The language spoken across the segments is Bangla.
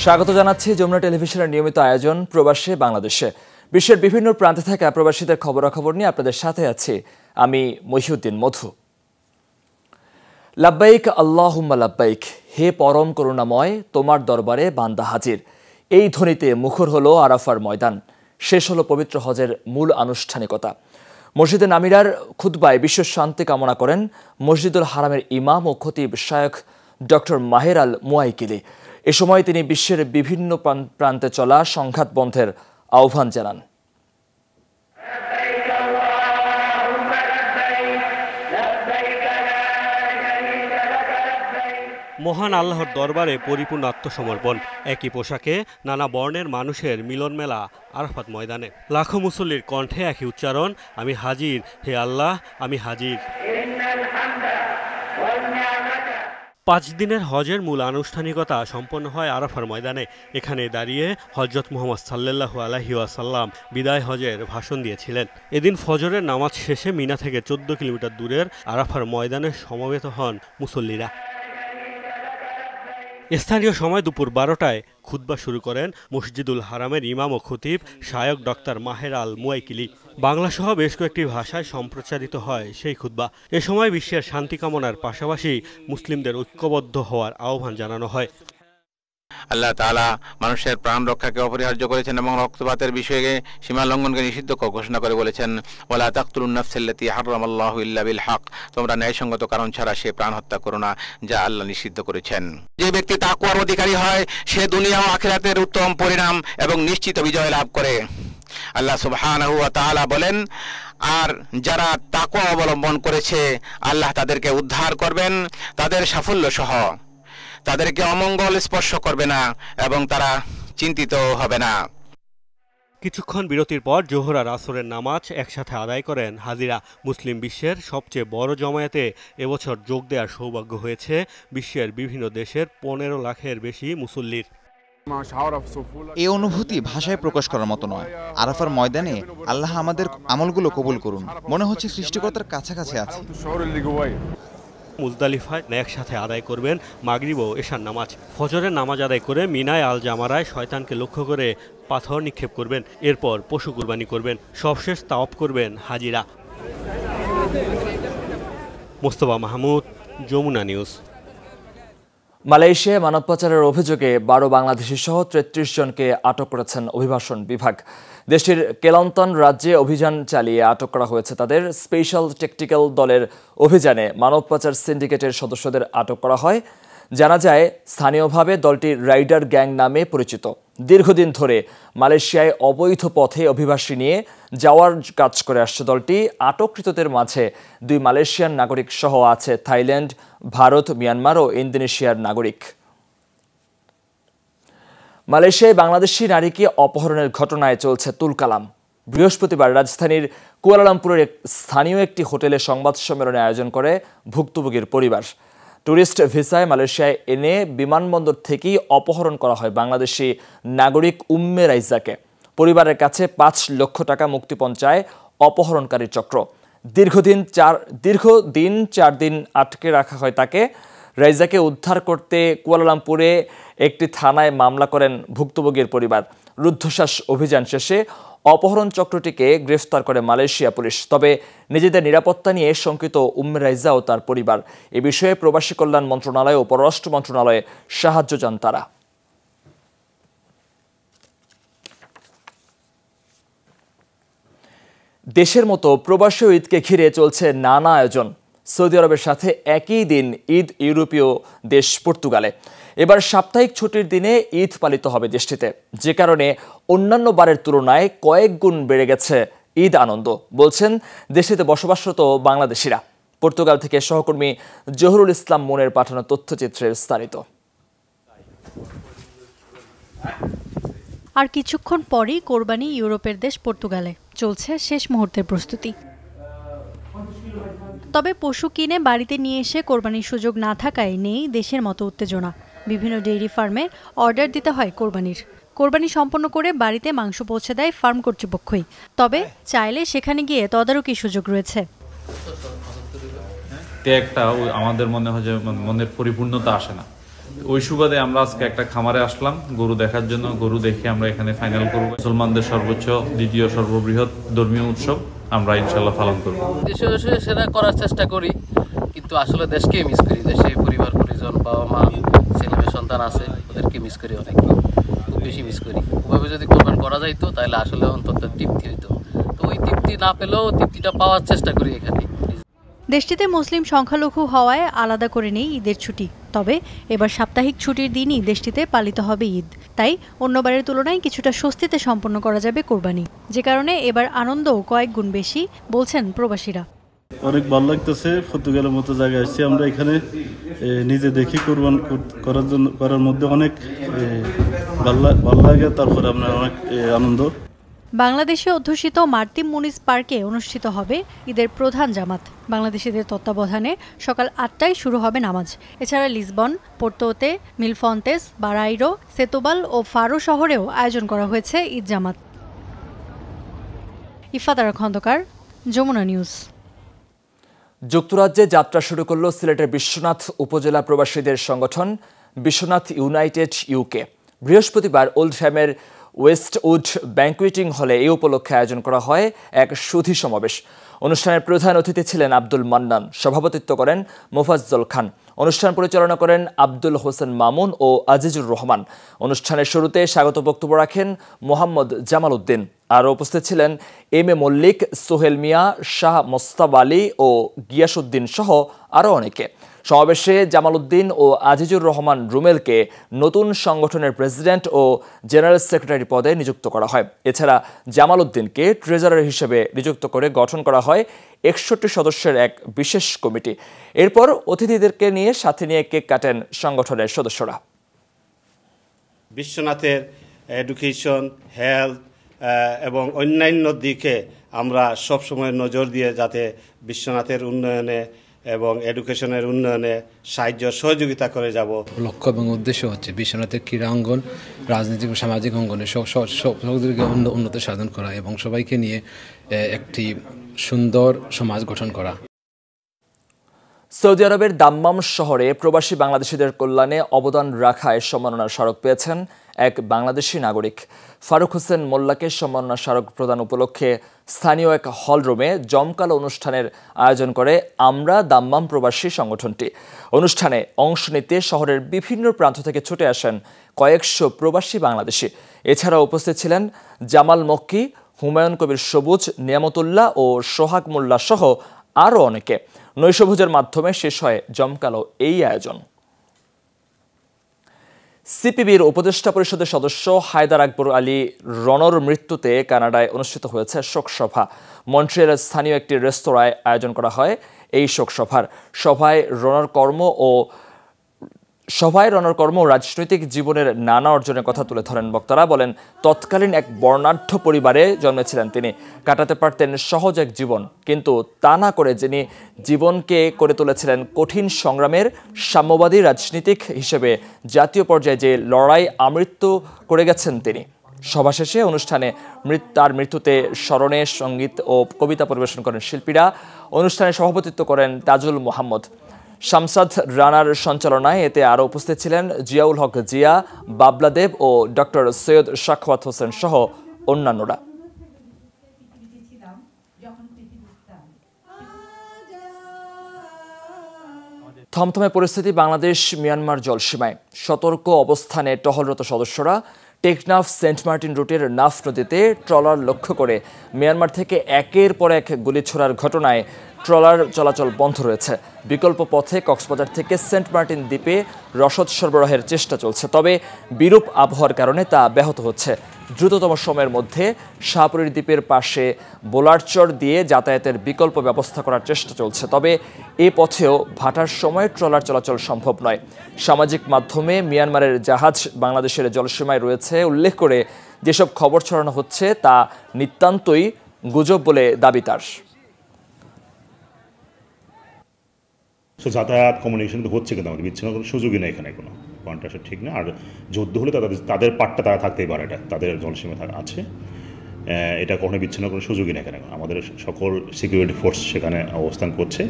স্বাগত জানাচ্ছি যমুনা টেলিভিশনের নিয়মিত আয়োজন প্রবাসে বাংলাদেশে। বিশ্বের বিভিন্ন প্রান্তে থাকা প্রবাসীদের খবরাখবর নিয়ে আপনাদের সাথে আছি আমি মহিউদ্দিন মধু। লাব্বাইক আল্লাহুম্মা লাব্বাইক, হে পরম করুণাময়, তোমার দরবারে বান্দা হাজির। এই ধ্বনিতে মুখর হলো আরাফার ময়দান, শেষ হলো পবিত্র হজের মূল আনুষ্ঠানিকতা। মসজিদে নামিরার খুতবায় বিশ্ব শান্তি কামনা করেন মসজিদুল হারামের ইমাম ও খতিব শায়খ ডক্টর মাহের আল মুয়াইকিলি। এ সময় তিনি বিশ্বের বিভিন্ন প্রান্তে চলা সংঘাত বন্ধের আহ্বান জানান। মহান আল্লাহর দরবারে পরিপূর্ণ আত্মসমর্পণ, একই পোশাকে নানা বর্ণের মানুষের মিলন মেলা আরাফাত ময়দানে। লাখো মুসল্লির কণ্ঠে একই উচ্চারণ, আমি হাজির, হে আল্লাহ আমি হাজির। 5 দিনের হজের মূল আনুষ্ঠানিকতা সম্পন্ন হয় আরাফার ময়দানে। এখানে দাঁড়িয়ে হযরত মুহাম্মদ সাল্লাল্লাহু আলাইহি ওয়াসাল্লাম বিদায় হজের ভাষণ দিয়েছিলেন। এদিন ফজরের নামাজ শেষে মিনা থেকে 14 কিলোমিটার দূরের আরাফার ময়দানে সমবেত হন মুসল্লিরা। স্থানীয় সময় দুপুর 12টায় খুতবা শুরু করেন মসজিদুল হারামের ইমাম ও খতিব শায়খ ডক্টর মাহের আল মুয়াইকিলি। বাংলাসহ বেশ কয়েকটি ভাষায় সম্প্রচারিত হয় সেই খুতবা। এ সময় বিশ্বের শান্তি কামনার পাশাপাশি মুসলিমদের ঐক্যবদ্ধ হওয়ার আহ্বান জানানো হয়। আল্লাহ তাআলা মানুষের প্রাণ রক্ষাকে অপরিহার্য করেছেন এবং রক্তপাতের বিষয়ে সীমা লঙ্ঘনকে নিষিদ্ধ ঘোষণা করে বলেছেন, ওয়ালা তাকতুলুন নাফসাল্লাতী হারামাল্লাহু ইল্লা বিল হক, তোমরা ন্যায়সঙ্গত কারণ ছাড়া সে প্রাণ হত্যা করো না যা আল্লাহ নিষিদ্ধ করেছেন। যে ব্যক্তি তাকওয়ার অধিকারী হয় সে দুনিয়া ও আখিরাতের উত্তম পরিণাম এবং নিশ্চিত বিজয় লাভ করে। আল্লাহ সুবহানাহু ওয়া তাআলা বলেন, আর যারা তাকওয়া অবলম্বন করেছে আল্লাহ তাদেরকে উদ্ধার করবেন তাদের সাফল্য সহ, তাদেরকে অমঙ্গল স্পর্শ করবে না এবং তারা চিন্তিত হবে না। কিছুক্ষণ বিরতির পর জোহর আর আসরের নামাজ একসাথে আদায় করেন হাজিরা। মুসলিম বিশ্বের সবচেয়ে বড় জমায়েতে এবছর যোগ দেওয়ার সৌভাগ্য হয়েছে বিশ্বের বিভিন্ন দেশের 15 লাখের বেশি মুসল্লির। এই অনুভূতি ভাষায় প্রকাশ করার মতো নয়। আরাফার ময়দানে আল্লাহ আমাদের আমলগুলো কবুল করুন, মনে হচ্ছে সৃষ্টিকর্তার কাছাকাছি আছি। মুজদালিফায় একসাথে আদায় করবেন মাগরিব ও এশার নামাজ। ফজরের নামাজ আদায় করে মিনায় আল জামারায় শয়তানকে লক্ষ্য করে পাথর নিক্ষেপ করবেন। এরপর পশু কুরবানি করবেন। সবশেষ তাওয়াফ করবেন হাজিরা। মোস্তফা মাহমুদ, যমুনা নিউজ। মালয়েশিয়ায় মানব পাচারের অভিযোগে 12 বাংলাদেশি সহ 33 জনকে আটক করেছেন অভিবাসন বিভাগ। দেশটির কেলান্তন রাজ্যে অভিযান চালিয়ে আটক করা হয়েছে তাদের। স্পেশাল ট্যাকটিক্যাল দলের অভিযানে মানব পাচার সিন্ডিকেটের সদস্যদের আটক করা হয়। জানা যায় স্থানীয়ভাবে দলটি রাইডার গ্যাং নামে পরিচিত। দীর্ঘদিন ধরে মালয়েশিয়ায় অবৈধ পথে অভিবাসী নিয়ে যাওয়ার কাজ করে আসছে দলটি। আটককৃতদের মাঝে 2 মালয়েশিয়ান নাগরিক সহ আছে থাইল্যান্ড, ভারত, মিয়ানমার ও ইন্দোনেশিয়ার নাগরিক। মালয়েশিয়ায় বাংলাদেশি নারীকে অপহরণের ঘটনায় চলছে তুলকালাম। বৃহস্পতিবার রাজধানীর কুয়ালালামপুরের স্থানীয় একটি হোটেলে সংবাদ সম্মেলনের আয়োজন করে ভুক্তভোগীর পরিবার। টুরিস্ট ভিসায় মালয়েশিয়ায় এনে বিমানবন্দর থেকেই অপহরণ করা হয় বাংলাদেশি নাগরিক উম্মে রাইজাকে। পরিবারের কাছে 5 লক্ষ টাকা মুক্তিপণ চায় অপহরণকারী চক্র। দীর্ঘদিন 4 দিন আটকে রাখা হয় তাকে। রাইজাকে উদ্ধার করতে কুয়ালালামপুরে একটি থানায় মামলা করেন ভুক্তভোগীর পরিবার। রুদ্ধশ্বাস অভিযান শেষে অপহরণ চক্রটিকে গ্রেফতার করে মালয়েশিয়া পুলিশ। তবে নিজেদের নিরাপত্তা নিয়ে শঙ্কিত উম্মে রাইজা ও তার পরিবার। এ বিষয়ে প্রবাসী কল্যাণ মন্ত্রণালয় ও পররাষ্ট্র মন্ত্রণালয়ে সাহায্য চান তারা। দেশের মতো প্রবাসী ঈদকে ঘিরে চলছে নানা আয়োজন। সৌদি আরবের সাথে একই দিন ঈদ ইউরোপীয় দেশ পর্তুগালে। এবার সাপ্তাহিক ছুটির দিনে ঈদ পালিত হবে দেশটিতে, যে কারণে অন্যান্য বারের তুলনায় কয়েক গুণ বেড়ে গেছে ঈদ আনন্দ, বলছেন দেশটিতে বসবাসরত বাংলাদেশিরা। পর্তুগাল থেকে সহকর্মী জহুরুল ইসলাম মনের পাঠানো তথ্যচিত্রে বিস্তারিত। আর কিছুক্ষণ পরেই কোরবানি ইউরোপের দেশ পর্তুগালে। চলছে শেষ মুহূর্তের প্রস্তুতি। তবে পশু কিনে বাড়িতে নিয়ে এসে কোরবানির সুযোগ না থাকায় নেই দেশের মতো উত্তেজনা। বিভিন্ন ডেইরি ফার্মে অর্ডার দিতে হয় কোরবানির। কোরবানি সম্পন্ন করে বাড়িতে মাংস পৌঁছে দেয় ফার্ম কর্তৃপক্ষই। তবে চাইলে সেখানে গিয়ে তদারকির সুযোগ রয়েছে। একটা আমাদের মনে হয় যে মনের পরিপূর্ণতা আসে না। ওই সুবাদে আমরা আজকে একটা খামারে আসলাম গরু দেখার জন্য। গরু দেখে আমরা এখানে ফাইনাল করব। মুসলমানদের সর্বোচ্চ দ্বিতীয় সর্ববৃহৎ ধর্মীয় উৎসব আমরা ইনশাল্লাহ পালন করব। দেশে সেটা করার চেষ্টা করি, কিন্তু আসলে দেশকে মিস করি। দেশে পরিবার পরিজন, বাবা মা, ছেলে সন্তান আছে, ওদেরকে মিস করি, অনেক খুব বেশি মিস করি। ওভাবে যদি কোরবান করা যাইতো তাহলে আসলে অন্তত তৃপ্তি হইতো। তো ওই তৃপ্তি না পেলেও তৃপ্তিটা পাওয়ার চেষ্টা করি এখানে। দেশটিতে মুসলিম সংখ্যালঘু হওয়ায় আলাদা করে নেই ঈদের ছুটি। তবে এবার সাপ্তাহিক ছুটির দিনই দেশটিতে পালিত হবে ঈদ। তাই অন্যবারের তুলনায় কিছুটা স্বস্তিতে সম্পন্ন করা যাবে কোরবানি, যে কারণে এবার আনন্দও কয়েক গুণ বেশি বলছেন প্রবাসীরা। অনেক ভালো লাগতেছে। পর্তুগালের মতো জায়গায় আসছি আমরা, এখানে নিজে দেখি কোরবান করার মধ্যে অনেক ভালো লাগে। তারপরে আপনার অনেক আনন্দ। বাংলাদেশে অধ্যুষিত মার্তিম মুনিজ পার্কে অনুষ্ঠিত হবে ঈদের প্রধান জামাত। বাংলাদেশিদের তত্ত্বাবধানে সকাল 8টায় শুরু হবে নামাজ। এছাড়া লিসবন, পোর্তোতে, মিলফন্তেস, বারাইরো, সেতুবাল ও ফারো শহরেও আয়োজন করা হয়েছে ঈদ জামাত। ইফাতারা খন্দকার, যমুনা নিউজ। যুক্তরাজ্যে যাত্রা শুরু করল সিলেটের বিশ্বনাথ উপজেলা প্রবাসীদের সংগঠন বিশ্বনাথ ইউনাইটেড ইউকে। বৃহস্পতিবার ওল্ডহ্যামের ওয়েস্টউড ব্যাংকুয়েটিং হলে এই উপলক্ষে আয়োজন করা হয় এক সুধী সমাবেশ। অনুষ্ঠানের প্রধান অতিথি ছিলেন আব্দুল মান্নান, সভাপতিত্ব করেন মোফাজ্জল খান, অনুষ্ঠান পরিচালনা করেন আব্দুল হোসেন মামুন ও আজিজুর রহমান। অনুষ্ঠানের শুরুতে স্বাগত বক্তব্য রাখেন মোহাম্মদ জামাল উদ্দিন। আরও উপস্থিত ছিলেন এম এ মল্লিক, সোহেল মিয়া, শাহ মোস্তাব আলী ও গিয়াসউদ্দিন সহ আরও অনেকে। সমাবেশে জামাল উদ্দিন ও আজিজুর রহমান রুমেলকে নতুন সংগঠনের প্রেসিডেন্ট ও জেনারেল সেক্রেটারি পদে নিযুক্ত করা হয়। এছাড়া জামাল উদ্দিনকে ট্রেজারার হিসেবে নিযুক্ত করে গঠন করা হয় 61 সদস্যের এক বিশেষ কমিটি। এরপর অতিথিদেরকে নিয়ে সাথে নিয়ে কেক কাটেন সংগঠনের সদস্যরা। বিশ্বনাথের এডুকেশন, হেলথ এবং অন্যান্য দিকে আমরা সবসময় নজর দিয়ে যাতে বিশ্বনাথের উন্নয়নে এবং এডুকেশনের উন্নয়নে সাহায্য সহযোগিতা করে যাব। লক্ষ্য এবং উদ্দেশ্য হচ্ছে বিশ্বনাথের ক্রীড়া অঙ্গন, রাজনৈতিক ও সামাজিক অঙ্গনে সকলকে উন্নত সাধন করা এবং সবাইকে নিয়ে একটি সুন্দর সমাজ গঠন করা। সৌদি আরবের দাম্মাম শহরে প্রবাসী বাংলাদেশিদের কল্যাণে অবদান রাখায় সম্মাননার স্মারক পেয়েছেন এক বাংলাদেশি নাগরিক। ফারুক হোসেন মোল্লাকে সম্মাননা স্মারক প্রদান উপলক্ষে স্থানীয় এক হলরুমে জমকালো অনুষ্ঠানের আয়োজন করে আমরা দাম্মাম প্রবাসী সংগঠনটি। অনুষ্ঠানে অংশ নিতে শহরের বিভিন্ন প্রান্ত থেকে ছুটে আসেন কয়েকশো প্রবাসী বাংলাদেশি। এছাড়াও উপস্থিত ছিলেন জামাল মক্কি, হুমায়ুন কবির সবুজ, নিয়ামতুল্লাহ ও সোহাগ মোল্লা সহ আরও অনেকে। নৈশভোজের মাধ্যমে শেষ হয় জমকালো এই আয়োজন। সিপিবির উপদেষ্টা পরিষদের সদস্য হায়দার আকবর আলী রনর মৃত্যুতে কানাডায় অনুষ্ঠিত হয়েছে শোকসভা। মন্ট্রিয়ালের স্থানীয় একটি রেস্তোরাঁয় আয়োজন করা হয় এই শোকসভার। সভায় রনর কর্ম ও রাজনৈতিক জীবনের নানা অর্জনের কথা তুলে ধরেন বক্তারা। বলেন, তৎকালীন এক বর্ণাঢ্য পরিবারে জন্মেছিলেন তিনি, কাটাতে পারতেন সহজ এক জীবন, কিন্তু তা না করে যিনি জীবনকে করে তুলেছিলেন কঠিন সংগ্রামের সাম্যবাদী রাজনীতিক হিসেবে জাতীয় পর্যায়ে যে লড়াই আমৃত্যু করে গেছেন তিনি। সভা শেষে অনুষ্ঠানে তার মৃত্যুতে স্মরণে সঙ্গীত ও কবিতা পরিবেশন করেন শিল্পীরা। অনুষ্ঠানে সভাপতিত্ব করেন তাজুল মোহাম্মদ। শামসাদ রানার সঞ্চালনায় এতে আরও উপস্থিত ছিলেন জিয়াউল হক জিয়া, বাবলাদেব ও ডক্টর সৈয়দ শাখওয়াত হোসেন সহ অন্যান্যরা। থমথমে পরিস্থিতি বাংলাদেশ মিয়ানমার জলসীমায়। সতর্ক অবস্থানে টহলরত সদস্যরা টেকনাফ সেন্ট মার্টিন রুটের নাফ নদীতে ট্রলার লক্ষ্য করে মিয়ানমার থেকে একের পর এক গুলি ছোড়ার ঘটনায় ট্রলার চলাচল বন্ধ রয়েছে। বিকল্প পথে কক্সবাজার থেকে সেন্ট মার্টিন দ্বীপে রসদ সরবরাহের চেষ্টা চলছে, তবে বিরূপ আবহাওয়ার কারণে তা ব্যাহত হচ্ছে। দ্রুততম সময়ের মধ্যে শাহপুরীর দ্বীপের পাশে বোলারচর দিয়ে যাতায়াতের বিকল্প ব্যবস্থা করার চেষ্টা চলছে, তবে এ পথেও ভাটার সময় ট্রলার চলাচল সম্ভব নয়। সামাজিক মাধ্যমে মিয়ানমারের জাহাজ বাংলাদেশের জলসীমায় রয়েছে উল্লেখ করে যেসব খবর ছড়ানো হচ্ছে তা নিতান্তই গুজব বলে দাবি তার। যাতায়াত কমিউনিকেশন তো হচ্ছে, কিন্তু আমাদের বিচ্ছিন্ন কোনো সুযোগই নেই এখানে, কোনো পয়েন্টটা আসলে ঠিক না। আর যুদ্ধ হলে তাদের পাটটা তারা থাকতেই পারে, এটা তাদের জলসীমা আছে, এটা কখনো বিচ্ছিন্ন কোনো সুযোগই নেই এখানে। আমাদের সকল সিকিউরিটি ফোর্স সেখানে অবস্থান করছে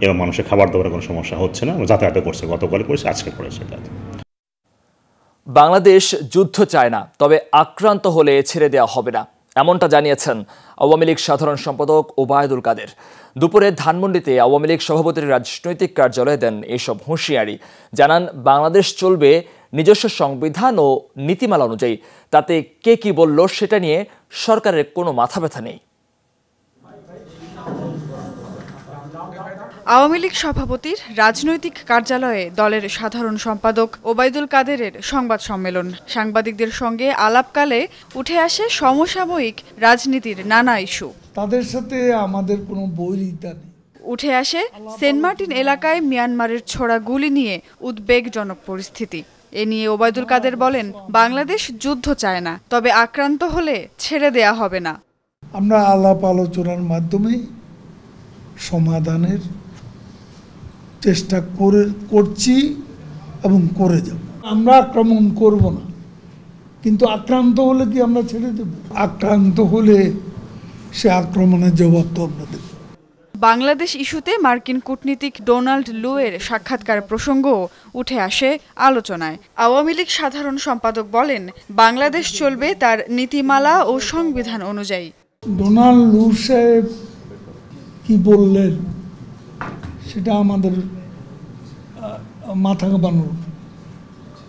এবং মানুষের খাবার দাবারের কোনো সমস্যা হচ্ছে না। যাতায়াত করছে, গতকাল করেছে, আজকে করেছে। বাংলাদেশ যুদ্ধ চায় না, তবে আক্রান্ত হলে ছেড়ে দেওয়া হবে না, এমনটা জানিয়েছেন আওয়ামী লীগ সাধারণ সম্পাদক ওবায়দুল কাদের। দুপুরে ধানমন্ডিতে আওয়ামী লীগ সভাপতির রাজনৈতিক কার্যালয়ে দেন এসব হুঁশিয়ারি। জানান, বাংলাদেশ চলবে নিজস্ব সংবিধান ও নীতিমালা অনুযায়ী। তাতে কে কি বলল সেটা নিয়ে সরকারের কোনো মাথা ব্যথা নেই। আওয়ামী লীগ সভাপতির রাজনৈতিক কার্যালয়ে দলের সাধারণ সম্পাদক ওবায়দুল কাদেরের সংবাদ সম্মেলন। সাংবাদিকদের সঙ্গে আলাপকালে উঠে আসে সমসাময়িক রাজনীতির নানা ইস্যু। তাদের সাথে আমাদের কোনো বৈরিতা নেই। উঠে আসে সেন্ট মার্টিন এলাকায় মিয়ানমারের ছোড়া গুলি নিয়ে উদ্বেগজনক পরিস্থিতি। এ নিয়ে ওবায়দুল কাদের বলেন, বাংলাদেশ যুদ্ধ চায় না, তবে আক্রান্ত হলে ছেড়ে দেয়া হবে না। আমরা আলাপ আলোচনার মাধ্যমে সমাধানের চেষ্টা করছি এবং করে যাব। আমরা আক্রমণ করব না, কিন্তু আক্রান্ত হলে কি আমরা ছেড়ে দেব? আক্রান্ত হলে সে আক্রমণের জবাব তো আমরা দেব। বাংলাদেশ ইস্যুতে মার্কিন কূটনীতিক ডোনাল্ড লুয়ের সাক্ষাৎকার প্রসঙ্গও উঠে আসে আলোচনায়। আওয়ামী লীগ সাধারণ সম্পাদক বলেন, বাংলাদেশ চলবে তার নীতিমালা ও সংবিধান অনুযায়ী। ডোনাল্ড লু সাহেব কি বললেন সেটা আমাদের মাথা ঘামানোর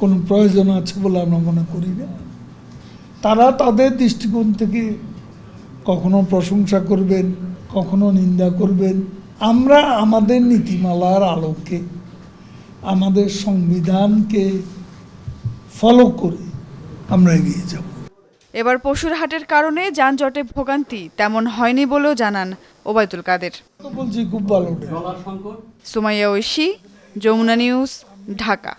কোনো প্রয়োজন আছে বলে আমরা মনে করি না। তারা তাদের দৃষ্টিকোণ থেকে কখনো প্রশংসা করবেন, কখনো নিন্দা করবেন। আমরা আমাদের নীতিমালার আলোকে আমাদের সংবিধানকে ফলো করে আমরা এগিয়ে যাব। এবার পশুর হাটের কারণে যানজটে ভোগান্তি তেমন হয়নি বলেও জানান ওবায়দুল কাদের। বলছি খুব ভালো। সুমাইয়া ঐশী, যমুনা নিউজ, ঢাকা।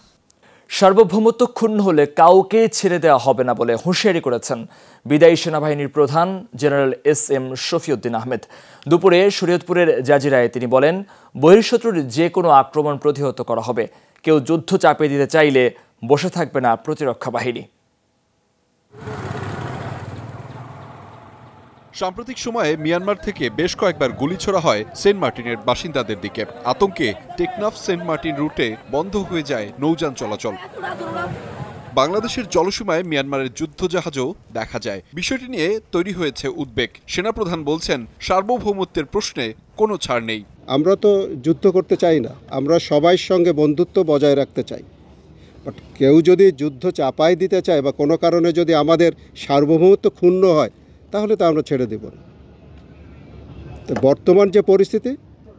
সার্বভৌমত্ব ক্ষুণ্ণ হলে কাউকে ছেড়ে দেওয়া হবে না বলে হুঁশিয়ারি করেছেন বিদায়ী সেনাবাহিনীর প্রধান জেনারেল এস.এম. শফিউদ্দিন আহমেদ। দুপুরে শরীয়তপুরের জাজিরায় তিনি বলেন, বহিঃশত্রুর যে কোনো আক্রমণ প্রতিহত করা হবে। কেউ যুদ্ধ চাপিয়ে দিতে চাইলে বসে থাকবে না প্রতিরক্ষা বাহিনী। সাম্প্রতিক সময়ে মিয়ানমার থেকে বেশ কয়েকবার গুলি ছোড়া হয় সেন্ট মার্টিনের বাসিন্দাদের দিকে। আতঙ্কে টেকনাফ সেন্ট মার্টিন রুটে বন্ধ হয়ে যায় নৌযান চলাচল। বাংলাদেশের জলসীমায় মিয়ানমারের যুদ্ধজাহাজও দেখা যায়। বিষয়টি নিয়ে তৈরি হয়েছে উদ্বেগ। সেনাপ্রধান বলছেন, সার্বভৌমত্বের প্রশ্নে কোনো ছাড় নেই। আমরা তো যুদ্ধ করতে চাই না, আমরা সবার সঙ্গে বন্ধুত্ব বজায় রাখতে চাই। বাট কেউ যদি যুদ্ধ চাপাই দিতে চায় বা কোনো কারণে যদি আমাদের সার্বভৌমত্ব ক্ষুণ্ণ হয়, তাহলে তা আমরা ছেড়ে দেব না। তো বর্তমান যে পরিস্থিতি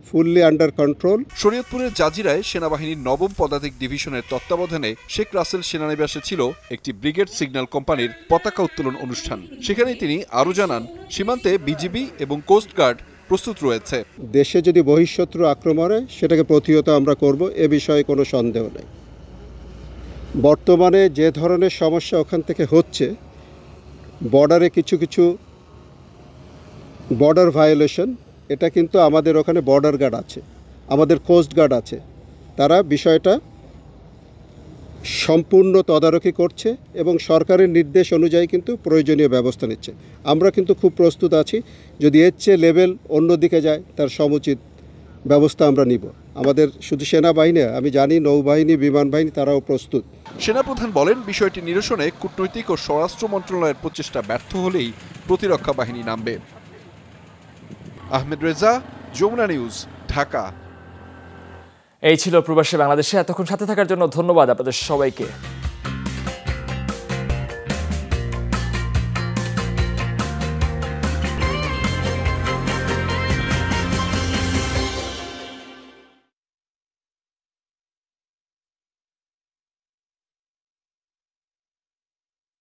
ফুললি আন্ডার কন্ট্রোল। শরীয়তপুরের জাজিরায় সেনাবাহিনীর 9ম পদাতিক ডিভিশনের তত্ত্বাবধানে শেখ রাসেল সেনানিবাসে ছিল একটি ব্রিগেড সিগন্যাল কোম্পানির পতাকা উত্তোলন অনুষ্ঠান। সেখানেই তিনি আরও জানান, সীমান্তে বিজিবি এবং কোস্টগার্ড প্রস্তুত রয়েছে। দেশে যদি বহিঃশত্রু আক্রমণ হয় সেটাকে প্রতিহত আমরা করব, এ বিষয়ে কোনো সন্দেহ নেই। বর্তমানে যে ধরনের সমস্যা ওখান থেকে হচ্ছে, বর্ডারে কিছু বর্ডার ভায়োলেশন, এটা কিন্তু আমাদের ওখানে বর্ডার গার্ড আছে, আমাদের কোস্ট গার্ড আছে, তারা বিষয়টা সম্পূর্ণ তদারকি করছে এবং সরকারের নির্দেশ অনুযায়ী কিন্তু প্রয়োজনীয় ব্যবস্থা নিচ্ছে। আমরা কিন্তু খুব প্রস্তুত আছি, যদি এর চেয়ে লেভেল অন্যদিকে যায় তার সমুচিত ব্যবস্থা আমরা নিব। আমাদের শুধু সেনাবাহিনী, আমি জানি নৌবাহিনী, বিমান বাহিনী, তারাও প্রস্তুত। সেনাপ্রধান বলেন, বিষয়টি নিরসনে কূটনৈতিক ও স্বরাষ্ট্র মন্ত্রণালয়ের প্রচেষ্টা ব্যর্থ হলেই প্রতিরক্ষা বাহিনী নামবে। আহমেদ রেজা, যমুনা নিউজ, ঢাকা। এই ছিল প্রবাসী বাংলাদেশে এতক্ষণ সাথে থাকার জন্য ধন্যবাদ আপনাদের সবাইকে।